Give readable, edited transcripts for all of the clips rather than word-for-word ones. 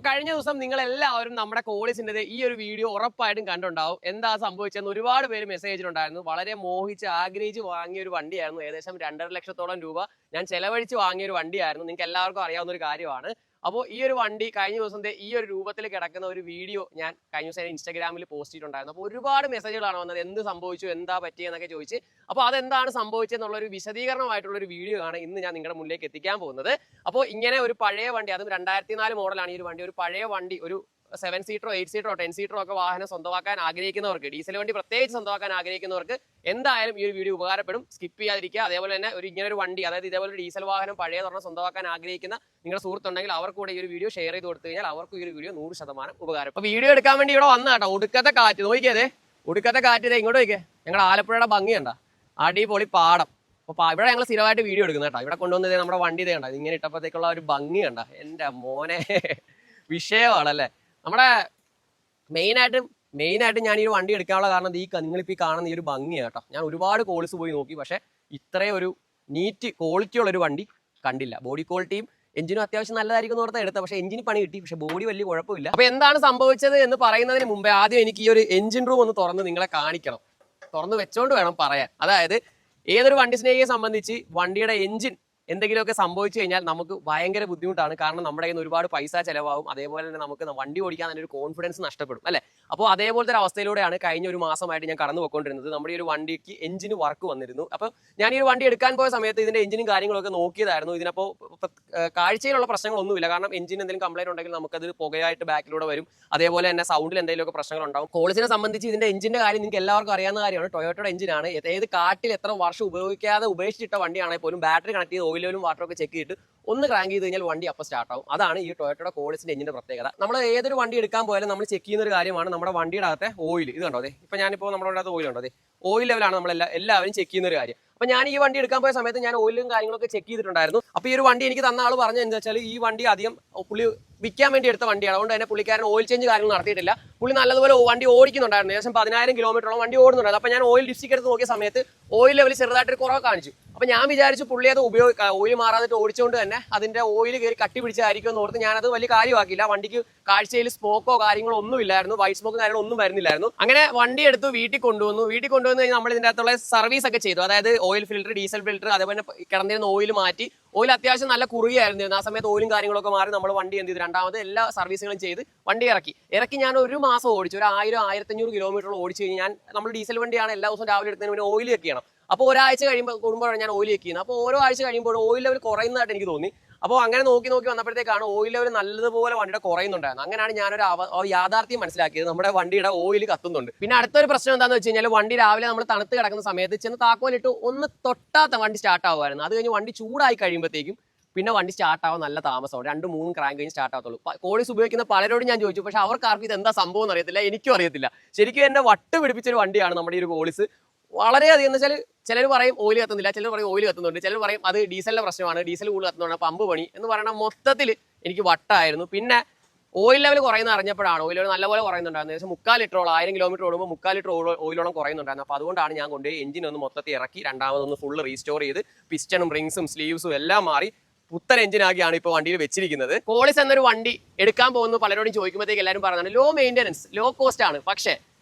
കഴിഞ്ഞ ദിവസം നിങ്ങൾ എല്ലാവരും നമ്മുടെ കോളിസിന്റെ ഈ ഒരു വീഡിയോ ഉറപ്പായിട്ടും കണ്ടുണ്ടാവും. എന്താ സംഭവിച്ചെന്ന് ഒരുപാട് പേര് മെസ്സേജിലുണ്ടായിരുന്നു. വളരെ മോഹിച്ച് ആഗ്രഹിച്ച് വാങ്ങിയ ഒരു വണ്ടിയായിരുന്നു. ഏകദേശം 2.5 ലക്ഷത്തോളം രൂപ ഞാൻ ചെലവഴിച്ച് വാങ്ങിയ ഒരു വണ്ടിയായിരുന്നു. നിങ്ങൾക്ക് എല്ലാവർക്കും അറിയാവുന്ന ഒരു കാര്യമാണ്. അപ്പോൾ ഈ ഒരു വണ്ടി കഴിഞ്ഞ ദിവസത്തെ ഈ ഒരു രൂപത്തിൽ കിടക്കുന്ന ഒരു വീഡിയോ ഞാൻ കഴിഞ്ഞ ദിവസം ഇൻസ്റ്റാഗ്രാമിൽ പോസ്റ്റ് ചെയ്തിട്ടുണ്ടായിരുന്നു. അപ്പോൾ ഒരുപാട് മെസ്സേജുകളാണ് വന്നത്, എന്ത് സംഭവിച്ചു, എന്താ പറ്റിയെന്നൊക്കെ ചോദിച്ച്. അപ്പോൾ അതെന്താണ് സംഭവിച്ചെന്നുള്ള ഒരു വിശദീകരണമായിട്ടുള്ള ഒരു വീഡിയോ ആണ് ഇന്ന് ഞാൻ നിങ്ങളുടെ മുന്നിലേക്ക് എത്തിക്കാൻ പോകുന്നത്. അപ്പോൾ ഇങ്ങനെ ഒരു പഴയ വണ്ടി, അതും 2004 മോഡലാണ് ഈ ഒരു വണ്ടി, ഒരു പഴയ വണ്ടി, ഒരു 7 സീറ്ററോ 8 സീറ്ററോ 10 സീറ്ററോ ഒക്കെ വാഹനം സ്വന്തമാക്കാൻ ആഗ്രഹിക്കുന്നവർക്ക്, ഡീസൽ വണ്ടി പ്രത്യേകിച്ച് സ്വന്തമാക്കാൻ ആഗ്രഹിക്കുന്നവർക്ക് എന്തായാലും ഈ ഒരു വീഡിയോ ഉപകാരപ്പെടും. സ്കിപ്പ് ചെയ്യാതിരിക്കുക. അതേപോലെ തന്നെ ഇങ്ങനെ ഒരു വണ്ടി, അതായത് ഇതേപോലെ ഡീസൽ വാഹനം പഴയതൊരെണ്ണം സ്വന്തമാക്കാൻ ആഗ്രഹിക്കുന്ന നിങ്ങളുടെ സുഹൃത്തുണ്ടെങ്കിൽ അവർക്ക് കൂടെ ഈ ഒരു വീഡിയോ ഷെയർ ചെയ്ത് കൊടുത്തു കഴിഞ്ഞാൽ അവർക്ക് ഈ ഒരു വീഡിയോ 100% ഉപകാരം. അപ്പോൾ വീഡിയോ എടുക്കാൻ വേണ്ടി ഇവിടെ വന്ന കേട്ടോ, ഒടുക്കത്തെ കാറ്റ് നോക്കിയതേ, ഒടുക്കത്തെ കാറ്റ് ഇങ്ങോട്ട് നോക്കിയേ. ഞങ്ങളുടെ ആലപ്പുഴയുടെ ഭംഗിയുണ്ട, അടിപൊളി പാടം. അപ്പോൾ ഇവിടെ ഞങ്ങൾ സ്ഥിരമായിട്ട് വീഡിയോ എടുക്കുന്ന കേട്ടോ. ഇവിടെ കൊണ്ടുവന്നത് നമ്മുടെ വണ്ടി ഇതേ കണ്ട, ഇങ്ങനെ ഇട്ടപ്പോഴത്തേക്കുള്ള ഒരു ഭംഗി കണ്ട, എൻ്റെ മോനെ വിഷയമാണല്ലേ. നമ്മുടെ മെയിനായിട്ടും ഞാൻ ഈ ഒരു വണ്ടി എടുക്കാനുള്ള കാരണം നിങ്ങളിപ്പോൾ ഈ കാണുന്ന ഈ ഒരു ഭംഗിയാണ് കേട്ടോ. ഞാൻ ഒരുപാട് കോൾസ് പോയി നോക്കി, പക്ഷേ ഇത്രയും ഒരു നീറ്റ് ക്വാളിറ്റി ഉള്ളൊരു വണ്ടി കണ്ടില്ല. ബോഡി ക്വാളിറ്റിയും എഞ്ചിനും അത്യാവശ്യം നല്ലതായിരിക്കും എന്ന് ഓർത്താൽ എടുത്തത്, പക്ഷേ എഞ്ചിന് പണി കിട്ടി, പക്ഷേ ബോഡി വലിയ കുഴപ്പമില്ല. അപ്പോൾ എന്താണ് സംഭവിച്ചത് എന്ന് പറയുന്നതിന് മുമ്പേ ആദ്യം എനിക്ക് ഈ ഒരു എഞ്ചിൻ റൂം ഒന്ന് തുറന്ന് നിങ്ങളെ കാണിക്കണം. തുറന്ന് വെച്ചോണ്ട് വേണം പറയാൻ. അതായത് ഏതൊരു വണ്ടി സ്നേഹിയെ സംബന്ധിച്ച് വണ്ടിയുടെ എഞ്ചിൻ എന്തെങ്കിലുമൊക്കെ സംഭവിച്ചു കഴിഞ്ഞാൽ നമുക്ക് ഭയങ്കര ബുദ്ധിമുട്ടാണ്. കാരണം നമ്മുടെ കയ്യിൽ നിന്ന് ഒരുപാട് പൈസ ചിലവാകും. അതേപോലെ തന്നെ നമുക്ക് വണ്ടി ഓടിക്കാൻ തന്നെ ഒരു കോൺഫിഡൻസ് നഷ്ടപ്പെടും അല്ലേ. അപ്പോൾ അതേപോലത്തെ ഒരു അവസ്ഥയിലൂടെയാണ് കഴിഞ്ഞ ഒരു മാസമായിട്ട് ഞാൻ കടന്നു പോയിക്കൊണ്ടിരുന്നത്. നമ്മുടെ ഈ ഒരു വണ്ടിക്ക് എഞ്ചിന് വർക്ക് വന്നിരുന്നു. അപ്പോൾ ഞാൻ ഈ ഒരു വണ്ടി എടുക്കാൻ പോയ സമയത്ത് ഇതിന്റെ എഞ്ചിനും കാര്യങ്ങളൊക്കെ നോക്കിയതായിരുന്നു. ഇതിനപ്പോൾ കാഴ്ചയിലുള്ള പ്രശ്നങ്ങളൊന്നുമില്ല. കാരണം എഞ്ചിന് എന്തെങ്കിലും കംപ്ലൈന്റ് ഉണ്ടെങ്കിൽ നമുക്കത് പുകയായിട്ട് ബാക്കിലൂടെ വരും. അതേപോലെ തന്നെ സൗണ്ടിൽ എന്തെങ്കിലുമൊക്കെ പ്രശ്നങ്ങളുണ്ടാവും. കോളിസിനെ സംബന്ധിച്ച് ഇതിന്റെ എഞ്ചിന്റെ കാര്യം നിങ്ങൾക്ക് എല്ലാവർക്കും അറിയാവുന്ന കാര്യമാണ്. ടൊയോട്ടയുടെ എഞ്ചിനാണ്. ഏത് കാട്ടിൽ എത്ര വർഷം ഉപയോഗിക്കാതെ ഉപേക്ഷിച്ചിട്ട വണ്ടിയാണെങ്കിൽ പോലും ബാറ്ററി കണക്ട് ചെയ്ത് ഓയിലും വാട്ടറൊക്കെ ചെക്ക് ചെയ്തിട്ട് ഒന്ന് ക്രാങ്ക് ചെയ്ത് കഴിഞ്ഞാൽ വണ്ടി അപ്പോൾ സ്റ്റാർട്ട് ആവും. അതാണ് ഈ ടൊയോട്ടയുടെ കോളിസിന്റെ എഞ്ചിന്റെ പ്രത്യേകത. നമ്മൾ ഏതൊരു വണ്ടി എടുക്കാൻ പോയാലും നമ്മൾ ചെക്ക് ചെയ്യുന്ന ഒരു കാര്യമാണ് നമ്മുടെ വണ്ടിയുടെ അകത്തെ ഓയിൽ. ഇത് കണ്ടോ, അതെ ഇപ്പോൾ ഞാനിപ്പോൾ നമ്മുടെ അകത്ത് ഓയിൽ ഉണ്ടോ, അതെ ഓയിൽ ലെവലാണ് നമ്മൾ എല്ലാവരും ചെക്ക് ചെയ്യുന്ന ഒരു കാര്യം. അപ്പോൾ ഞാൻ ഈ വണ്ടി എടുക്കാൻ പോയ സമയത്ത് ഞാൻ ഓയിലും കാര്യങ്ങളൊക്കെ ചെക്ക് ചെയ്തിട്ടുണ്ടായിരുന്നു. അപ്പോൾ ഈ ഒരു വണ്ടി എനിക്ക് തന്ന ആൾ പറഞ്ഞത് എന്താ വെച്ചാൽ ഈ വണ്ടി അധികം പുള്ളി വിൽക്കാൻ വേണ്ടി എടുത്ത വണ്ടിയാണ്. അതുകൊണ്ട് തന്നെ പുള്ളിക്കാരൻ ഓയിൽ ചേഞ്ച് കാര്യങ്ങൾ നടത്തിയിട്ടില്ല. പുള്ളി നല്ലതുപോലെ വണ്ടി ഓടിക്കുന്നുണ്ടായിരുന്നു. ഏകദേശം 10,000 കിലോമീറ്ററോളം വണ്ടി ഓടുന്നുണ്ടായിരുന്നു. അപ്പോൾ ഞാൻ ഓയിൽ ഡിസ്റ്റിക് എടുത്ത് നോക്കിയ സമയത്ത് ഓയിൽ ലെവൽ ചെറുതായിട്ടൊരു കുറവ് കാണിച്ചു. അപ്പോൾ ഞാൻ വിചാരിച്ചു പുള്ളി അത് ഓയിൽ മാറാതിട്ട് ഓടിച്ചുകൊണ്ട് തന്നെ അതിന്റെ ഓയിൽ കയറി കട്ടി പിടിച്ചായിരിക്കും എന്ന് ഓർത്ത് ഞാനത് വലിയ കാര്യമാക്കിയില്ല. വണ്ടിക്ക് കാഴ്ചയിൽ സ്മോക്കോ കാര്യങ്ങളോ ഒന്നും ഇല്ലായിരുന്നു, വൈറ്റ് സ്മോക്കും കാര്യങ്ങളോ ഒന്നും വരുന്നില്ലായിരുന്നു. അങ്ങനെ വണ്ടി എടുത്ത് വീട്ടിൽ കൊണ്ടുവന്നു കഴിഞ്ഞാൽ നമ്മൾ ഇതിന്റെ അകത്തുള്ള സർവീസ് ഒക്കെ ചെയ്തു. അതായത് ഓയിൽ ഫിൽറ്റർ, ഡീസൽ ഫിൽറ്റർ, അതേപോലെ കിടന്നിരുന്ന ഓയിൽ മാറ്റി. ഓയിൽ അത്യാവശ്യം നല്ല കുറുകയായിരുന്നു. ആ സമയത്ത് ഓയിലും കാര്യങ്ങളൊക്കെ മാറി നമ്മൾ വണ്ടി എന്ത് ചെയ്തു, രണ്ടാമത് എല്ലാ സർവീസുകളും ചെയ്ത് വണ്ടി ഇറക്കി ഞാൻ ഒരു മാസം ഓടിച്ചു. ഒരു 1000-1500 കിലോമീറ്ററോളം ഓടിച്ചു കഴിഞ്ഞാൽ നമ്മൾ ഡീസൽ വണ്ടിയാണ്, എല്ലാ ദിവസവും രാവിലെ എടുത്തതിന് പിന്നെ ഓയിൽ ചെക്ക് ചെയ്യണം. അപ്പോൾ ഒരാഴ്ച കൂടുമ്പോഴാണ് ഞാൻ ഓയിൽ ചെക്ക് ചെയ്യുന്നത്. അപ്പോൾ ഓരോ ആഴ്ച കഴിയുമ്പോൾ ഓയിൽ ലെവൽ കുറയുന്നതായിട്ട് എനിക്ക് തോന്നി. അപ്പോൾ അങ്ങനെ നോക്കി വന്നപ്പോഴത്തേക്കാണ് ഓയിൽ ലെവൽ നല്ലതുപോലെ വണ്ടിയുടെ കുറയുന്നുണ്ടായിരുന്നു. അങ്ങനെയാണ് ഞാനൊരു യാഥാർത്ഥ്യം മനസ്സിലാക്കിയത്, നമ്മുടെ വണ്ടിയുടെ ഓയിൽ കത്തുന്നുണ്ട്. പിന്നെ അടുത്തൊരു പ്രശ്നം എന്താണെന്ന് വെച്ച് കഴിഞ്ഞാൽ വണ്ടി രാവിലെ നമ്മൾ തണുത്ത് കിടക്കുന്ന സമയത്ത് ചെന്ന് താക്കോലിട്ട് ഒന്ന് തൊട്ടാത്ത വണ്ടി സ്റ്റാർട്ട് ആവുമായിരുന്നു. അത് കഴിഞ്ഞ് വണ്ടി ചൂടായി കഴിയുമ്പോഴത്തേക്കും പിന്നെ വണ്ടി സ്റ്റാർട്ട് ആവാൻ നല്ല താമസമാണ്. 2-3 ക്രാങ്ക് കഴിഞ്ഞ് സ്റ്റാർട്ട് ആവത്തുള്ളൂ. കോളിസ് ഉപയോഗിക്കുന്ന പലരോടും ഞാൻ ചോദിച്ചു, പക്ഷേ അവർക്കാർക്കും ഇത് എന്താ സംഭവം എന്ന് അറിയത്തില്ല, എനിക്കും അറിയത്തില്ല. ശരിക്കും എന്നെ വട്ട് പിടിപ്പിച്ചൊരു വണ്ടിയാണ് നമ്മുടെ ഈ ഒരു കോളിസ്. വളരെയധികം എന്ന് വെച്ചാൽ ചിലർ പറയും ഓയിൽ കത്തുന്നില്ല, ചിലർ പറയും ഓയിൽ കത്തുന്നുണ്ട്, ചിലർ പറയും അത് ഡീസലിന്റെ പ്രശ്നമാണ്, ഡീസൽ കൂടുതൽ കത്തുന്നതാണ്, പമ്പ് പണി എന്ന് പറയുന്ന മൊത്തത്തിൽ എനിക്ക് വട്ടായിരുന്നു. പിന്നെ ഓയിൽ ലെവൽ കുറയുന്ന അറിഞ്ഞപ്പോഴാണ്, ഓയിൽ ലെവൽ നല്ലപോലെ കുറയുന്നുണ്ടായിരുന്നു. ഏകദേശം 3/4 ലിറ്ററോളം, 1000 കിലോമീറ്റർ ഓടുമ്പോൾ 3/4 ലിറ്റർ ഓയിലോളം കുറയുന്നുണ്ടായിരുന്നു. അപ്പോൾ അതുകൊണ്ടാണ് ഞാൻ കൊണ്ടുപോയി എഞ്ചിൻ ഒന്ന് മൊത്തത്തിൽ ഇറക്കി രണ്ടാമതൊന്ന് ഫുള്ള് റീസ്റ്റോർ ചെയ്ത് പിസ്റ്റണും റിങ്സും സ്ലീവ്സും എല്ലാം മാറി പുത്തൻ എഞ്ചിനാക്കിയാണ് ഇപ്പോൾ വണ്ടിയിൽ വെച്ചിരിക്കുന്നത്. കോളിസ് എന്നൊരു വണ്ടി എടുക്കാൻ പോകുന്നത് പലരോടും ചോദിക്കുമ്പോഴത്തേക്ക് എല്ലാവരും പറയുന്നത് ലോ മെയിൻ്റനൻസ്, ലോ കോസ്റ്റ് ആണ്. പക്ഷേ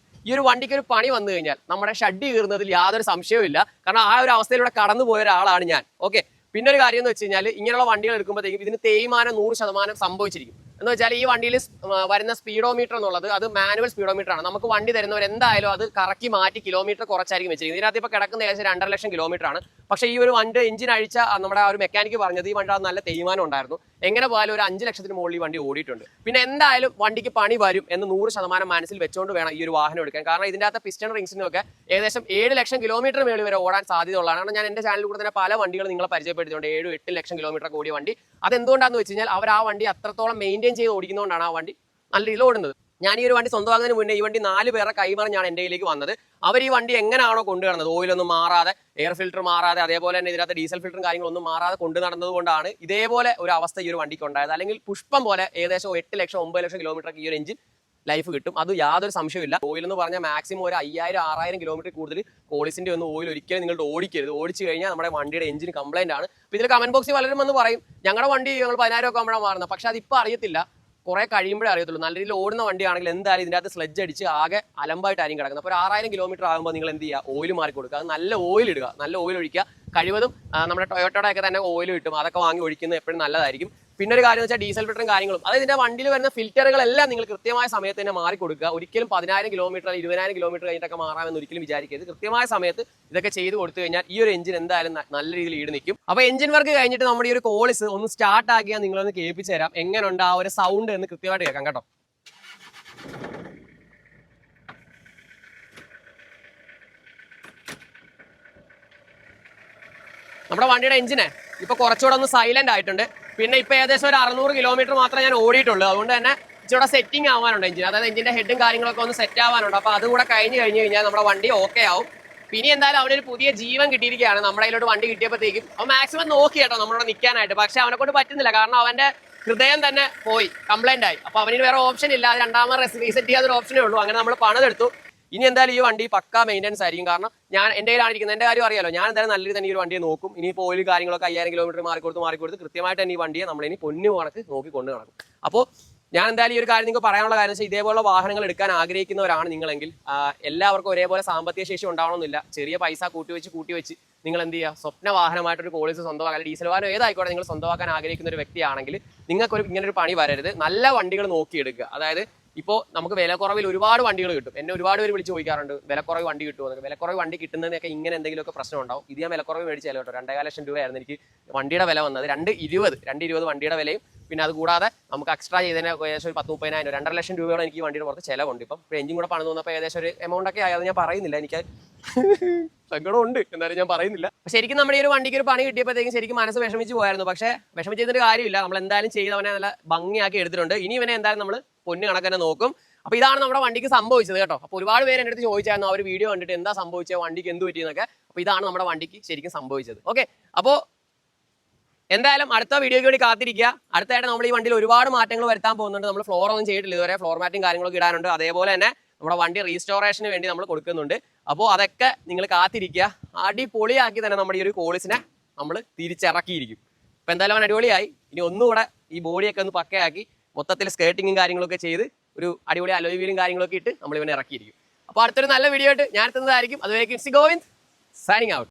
ഈ ഒരു വണ്ടിക്ക് ഒരു പണി വന്നു കഴിഞ്ഞാൽ നമ്മുടെ ഷഡ് കീറുന്നതിൽ യാതൊരു സംശയവും ഇല്ല. കാരണം ആ ഒരു അവസ്ഥയിലൂടെ കടന്നു പോയ ഒരാളാണ് ഞാൻ. ഓക്കെ, പിന്നെ ഒരു കാര്യം എന്ന് വെച്ച് കഴിഞ്ഞാൽ ഇങ്ങനെയുള്ള വണ്ടികൾ എടുക്കുമ്പോഴത്തേക്കും ഇതിന് തേയ്മാനം 100% സംഭവിച്ചിരിക്കും. എന്ന് വെച്ചാൽ ഈ വണ്ടിയിൽ വരുന്ന സ്പീഡോമീറ്റർ എന്നുള്ളത് അത് മാനുവൽ സ്പീഡോമീറ്റർ ആണ്. നമുക്ക് വണ്ടി തരുന്നവർ എന്തായാലും അത് കറക്കി മാറ്റി കിലോമീറ്റർ കുറച്ചായിരിക്കും വെച്ചിരിക്കുന്നത്. ഇതിനകത്ത് ഇപ്പോൾ കിടക്കുന്ന ഏകദേശം 2.5 ലക്ഷം കിലോമീറ്റർ ആണ്. പക്ഷേ ഈ ഒരു വണ്ടി എഞ്ചിൻ അഴിച്ച നമ്മുടെ ആ ഒരു മെക്കാനിക്ക് പറഞ്ഞത് ഈ വണ്ടി നല്ല തേയ്മാനം ഉണ്ടായിരുന്നു. എങ്ങനെ പോയാലും ഒരു 5 ലക്ഷത്തിന് മുകളിൽ ഈ വണ്ടി ഓടിയിട്ടുണ്ട്. പിന്നെ എന്തായാലും വണ്ടിക്ക് പണി വരും എന്ന് 100% മനസ്സിൽ വെച്ചുകൊണ്ട് വേണം ഈ ഒരു വാഹനം എടുക്കാൻ. കാരണം ഇതിൻ്റെ അകത്ത് പിസ്റ്റൺ റിങ്സിനൊക്കെ ഏകദേശം 7 ലക്ഷം കിലോമീറ്റർ മേളിൽ വരെ ഓടാൻ സാധ്യതയുള്ളതാണ്. കാരണം ഞാൻ എൻ്റെ ചാനലിൽ കൂടെ തന്നെ പല വണ്ടികൾ നിങ്ങളെ പരിചയപ്പെടുത്തിയിട്ടുണ്ട്, 7-8 ലക്ഷം കിലോമീറ്റർ ഓടിയ വണ്ടി. അതെന്തുകൊണ്ടാണെന്ന് വെച്ച് കഴിഞ്ഞാൽ അവർ ആ വണ്ടി അത്രത്തോളം മെയിൻറ്റെയിൻ ചെയ്ത് ഓടിക്കുന്നതുകൊണ്ടാണ് ആ വണ്ടി നല്ല രീതിയിൽ ഓടുന്നത്. ഞാൻ ഈ ഒരു വണ്ടി സ്വന്തമാകുന്നതിന് മുന്നേ ഈ വണ്ടി 4 പേരെ കൈമാറാൻ എൻ്റെ കയ്യിലേക്ക് വന്നത്. അവർ ഈ വണ്ടി എങ്ങനെയാണോ കൊണ്ടു നടന്നത്, ഓയിലൊന്നും മാറാതെ, എയർ ഫിൽറ്റർ മാറാതെ, അതേപോലെ തന്നെ ഇതിനകത്ത് ഡീസൽ ഫിൽറ്ററും കാര്യങ്ങളൊന്നും മാറാതെ കൊണ്ടു നടന്നത് കൊണ്ടാണ് ഇതേപോലെ ഒരു അവസ്ഥ ഈ ഒരു വണ്ടിക്ക് ഉണ്ടായത്. അല്ലെങ്കിൽ പുഷ്പം പോലെ ഏകദേശം 8 ലക്ഷം 9 ലക്ഷം കിലോമീറ്റർ ഈ ഒരു എഞ്ചിൻ ലൈഫ് കിട്ടും. അത് യാതൊരു സംശയമില്ല. ഓയിൽ എന്ന് പറഞ്ഞാൽ മാക്സിമം ഒരു 5000-6000 കിലോമീറ്റർ കൂടുതൽ കോളിസിന്റെ ഒന്നും ഓയിൽ ഒരിക്കലും നിങ്ങൾ ഓടിക്കരുത്. ഓടിച്ചു കഴിഞ്ഞാൽ നമ്മുടെ വണ്ടിയുടെ എഞ്ചിൻ കംപ്ലൈന്റ് ആണ്. അപ്പോൾ ഇതിൽ കമന്റ് ബോക്സിൽ പലരും വന്ന് പറയും ഞങ്ങളുടെ വണ്ടി ഞങ്ങൾ 10,000 ഒക്കെ ആകുമ്പോഴാണ് മാറുന്നത്. പക്ഷേ അതിപ്പോൾ അറിയത്തില്ല, കുറെ കഴിയുമ്പോഴേ അറിയത്തുള്ളൂ. നല്ല രീതിയിൽ ഓടുന്ന വണ്ടിയാണെങ്കിൽ എന്തായാലും ഇതിൻ്റെ അകത്ത് സ്ലെഡ്ജ് അടിച്ച് ആകെ അലമ്പായിട്ടായിരിക്കും കിടക്കുന്നത്. അപ്പോൾ ഒരു 6000 കിലോമീറ്റർ ആകുമ്പോൾ നിങ്ങൾ എന്ത് ചെയ്യുക, ഓയിൽ മാറി കൊടുക്കുക. അത് നല്ല ഓയിൽ ഇടുക, നല്ല ഓയിൽ ഒഴിക്കുക. കഴിവതും നമ്മുടെ ടൊയോട്ടയുടെ ഒക്കെ തന്നെ ഓയിൽ കിട്ടും, അതൊക്കെ വാങ്ങി ഒഴിക്കുന്നത് എപ്പോഴും നല്ലതായിരിക്കും. പിന്നെ ഒരു കാര്യം എന്ന് വെച്ചാൽ ഡീസൽ ഫിൽറ്ററും കാര്യങ്ങളും, അതായത് ഇതിന്റെ വണ്ടിയിൽ വരുന്ന ഫിൽറ്ററുകളെല്ലാം നിങ്ങൾ കൃത്യമായ സമയത്ത് തന്നെ മാറി കൊടുക്കുക. ഒരിക്കലും 10,000 കിലോമീറ്റർ 20,000 കിലോമീറ്റർ കഴിഞ്ഞിട്ടൊക്കെ മാറാമെന്ന് ഒരിക്കലും വിചാരിക്കരുത്. കൃത്യമായ സമയത്ത് ഇതൊക്കെ ചെയ്ത് കൊടുത്തു കഴിഞ്ഞാൽ ഈ ഒരു എഞ്ചിൻ എന്തായാലും നല്ല രീതിയിൽ ഈട് നിൽക്കും. അപ്പോൾ എഞ്ചിൻ വർക്ക് കഴിഞ്ഞിട്ട് നമ്മുടെ ഈ ഒരു കോളിസ് ഒന്ന് സ്റ്റാർട്ട് ആക്കിയാൽ നിങ്ങളൊന്ന് കേൾപ്പിച്ചു തരാം എങ്ങനെയുണ്ട് ആ ഒരു സൗണ്ട് എന്ന് കൃത്യമായിട്ട് കേൾക്കാം കേട്ടോ. നമ്മുടെ വണ്ടിയുടെ എഞ്ചിനെ ഇപ്പൊ കുറച്ചുകൂടെ ഒന്ന് സൈലന്റ് ആയിട്ടുണ്ട്. പിന്നെ ഇപ്പൊ ഏകദേശം ഒരു 600 കിലോമീറ്റർ മാത്രമേ ഞാൻ ഓടിയിട്ടുള്ളൂ. അതുകൊണ്ട് തന്നെ ഇച്ചിരി സെറ്റിംഗ് ആവാനുണ്ട് എഞ്ചിൻ, അതായത് എഞ്ചിന്റെ ഹെഡും കാര്യങ്ങളൊക്കെ ഒന്ന് സെറ്റ് ആവാനുണ്ട്. അപ്പൊ അതുകൂടെ കഴിഞ്ഞ് കഴിഞ്ഞാൽ നമ്മുടെ വണ്ടി ഓക്കെ ആവും. പിന്നെ എന്തായാലും അവനൊരു പുതിയ ജീവൻ കിട്ടിയിരിക്കുകയാണ്. നമ്മുടെ കയ്യിലോട്ട് വണ്ടി കിട്ടിയപ്പോഴത്തേക്കും അവൻ മാക്സിമം നോക്കി കേട്ടോ നമ്മളോട് നിൽക്കാനായിട്ട്. പക്ഷെ അവനെ കൊണ്ട് പറ്റുന്നില്ല, കാരണം അവന്റെ ഹൃദയം തന്നെ പോയി, കംപ്ലൈന്റ് ആയി. അപ്പൊ അവന് വേറെ ഓപ്ഷൻ ഇല്ല, രണ്ടാമത് റീസെറ്റ് ചെയ്യാതൊരു ഓപ്ഷനേ ഉള്ളൂ. അങ്ങനെ നമ്മൾ പണിതെടുത്തു. ഇനി എന്തായാലും ഈ വണ്ടി പക്കാ മെയിൻ്റെനൻസ് ആയിരിക്കും. കാരണം ഞാൻ എൻ്റെ കയ്യിലാണ് ഇരിക്കുന്നത്, എൻ്റെ കാര്യം അറിയാലോ. ഞാൻ എന്തായാലും നല്ല രീതിയിൽ തന്നെ ഈ ഒരു വണ്ടിയെ നോക്കും. ഇനിയിപ്പോൾ ഓയിൽ കാര്യങ്ങളൊക്കെ 5000 കിലോമീറ്റർ മാറിക്കൊടുത്ത് കൃത്യമായിട്ട് തന്നെ ഈ വണ്ടിയെ നമ്മളിനി പൊന്നു കണക്ക് നോക്കി കൊണ്ട് നടക്കും. അപ്പോൾ ഞാൻ എന്തായാലും ഈ ഒരു കാര്യം നിങ്ങൾക്ക് പറയാനുള്ള കാര്യം വെച്ചാൽ, ഇതേപോലുള്ള വാഹനങ്ങൾ എടുക്കാൻ ആഗ്രഹിക്കുന്നവരാണ് നിങ്ങളെങ്കിൽ എല്ലാവർക്കും ഒരേപോലെ സാമ്പത്തിക ശേഷി ഉണ്ടാവണമെന്നില്ല. ചെറിയ പൈസ കൂട്ടിവെച്ച് നിങ്ങൾ എന്ത് ചെയ്യുക, സ്വപ്ന വാഹനമായിട്ടൊരു കോളിസ് സ്വന്തമാക്കാൻ, ഡീസൽ വാഹനം ഏതായിക്കോട്ടെ നിങ്ങൾ സ്വന്തമാക്കാൻ ആഗ്രഹിക്കുന്ന ഒരു വ്യക്തിയാണെങ്കിൽ നിങ്ങൾക്കൊരു ഇങ്ങനൊരു പണി വരരുത്. നല്ല വണ്ടികൾ നോക്കിയെടുക്കുക. അതായത് ഇപ്പോൾ നമുക്ക് വിലക്കുറവിൽ ഒരുപാട് വണ്ടികൾ കിട്ടും. എന്നെ ഒരുപാട് പേര് വിളിച്ച് ചോദിക്കാറുണ്ട് വിലക്കുറവ് വണ്ടി കിട്ടുമോ എന്നൊക്കെ. വിലക്കുറവ് വണ്ടി കിട്ടുന്നതിനൊക്കെ ഇങ്ങനെ എന്തെങ്കിലുമൊക്കെ പ്രശ്നം ഉണ്ടാവും. ഇത് ഞാൻ വിലക്കുറവ് മേടിച്ചാലോ കേട്ടോ. 2.5 ലക്ഷം രൂപയായിരുന്നു എനിക്ക് വണ്ടിയുടെ വില വന്നത്. 220 വണ്ടിയുടെ വിലയും പിന്നെ അത് കൂടാതെ നമുക്ക് എക്സ്ട്രാ ചെയ്തതിന് ഏകദേശം ഒരു 10-30,000 2.5 ലക്ഷം രൂപയോളം എനിക്ക് വണ്ടിയുടെ പുറത്ത് ചിലവുണ്ട്. ഇപ്പം എഞ്ചിൻ കൂടെ പണിത് തോന്നപ്പോൾ ഏകദേശം ഒരു എമൗണ്ട് ഒക്കെ ആയത് ഞാൻ പറയുന്നില്ല, എനിക്ക് സങ്കടമുണ്ട്, എന്തായാലും ഞാൻ പറയുന്നില്ല. ശരിക്കും നമ്മുടെ ഈ ഒരു വണ്ടിക്ക് ഒരു പണി കിട്ടിയപ്പോഴത്തേക്കും ശരിക്കും മനസ്സ് വിഷമിച്ച് പോയായിരുന്നു. പക്ഷേ വിഷമിച്ചതിന്റെ കാര്യമില്ല, നമ്മൾ എന്തായാലും ചെയ്ത് അവനെ നല്ല ഭംഗിയാക്കി എടുത്തിട്ടുണ്ട്. ഇനി ഇവനെ എന്തായാലും നമ്മൾ പൊന്നു കണക്കന്നെ നോക്കും. അപ്പോൾ ഇതാണ് നമ്മുടെ വണ്ടിക്ക് സംഭവിച്ചത് കേട്ടോ. അപ്പോൾ ഒരുപാട് പേര് എൻ്റെ അടുത്ത് ചോദിച്ചായിരുന്നു ആ ഒരു വീഡിയോ കണ്ടിട്ട് എന്താ സംഭവിച്ചത്, വണ്ടിക്ക് എന്ത് പറ്റിയെന്നൊക്കെ. അപ്പോൾ ഇതാണ് നമ്മുടെ വണ്ടിക്ക് ശരിക്കും സംഭവിച്ചത്. ഓക്കെ, അപ്പോൾ എന്തായാലും അടുത്ത വീഡിയോയ്ക്ക് വേണ്ടി കാത്തിരിക്കുക. അടുത്തായിട്ട് നമ്മൾ ഈ വണ്ടിയിൽ ഒരുപാട് മാറ്റങ്ങൾ വരുത്താൻ പോകുന്നുണ്ട്. നമ്മൾ ഫ്ലോർ ഒന്നും ചെയ്തിട്ടില്ല ഇതുവരെ, ഫ്ലോർ മാറ്റും കാര്യങ്ങളൊക്കെ ഇടാനുണ്ട്. അതേപോലെ തന്നെ നമ്മുടെ വണ്ടി റീസ്റ്റോറേഷന് വേണ്ടി നമ്മൾ കൊടുക്കുന്നുണ്ട്. അപ്പോൾ അതൊക്കെ നിങ്ങൾ കാത്തിരിക്കുക. അടിപൊളിയാക്കി തന്നെ നമ്മുടെ ഈ ഒരു കോളിസിനെ നമ്മൾ തിരിച്ചിറക്കിയിരിക്കും. അപ്പോൾ എന്തായാലും അവൻ അടിപൊളിയായി. ഇനി ഒന്നുകൂടെ ഈ ബോഡിയൊക്കെ ഒന്ന് പക്കയാക്കി മൊത്തത്തിൽ സ്കേർട്ടിങ്ങും കാര്യങ്ങളൊക്കെ ചെയ്ത് ഒരു അടിപൊളി അലോയ് വീലും കാര്യങ്ങളൊക്കെ ഇട്ട് നമ്മൾ ഇവനെ ഇറക്കിയിരിക്കും. അപ്പോൾ അടുത്തൊരു നല്ല വീഡിയോ ആയിട്ട് ഞാൻ എത്തുന്നതായിരിക്കും. അതുവരേക്കും ഗോവിന്ദ് സൈനിങ് ഔട്ട്.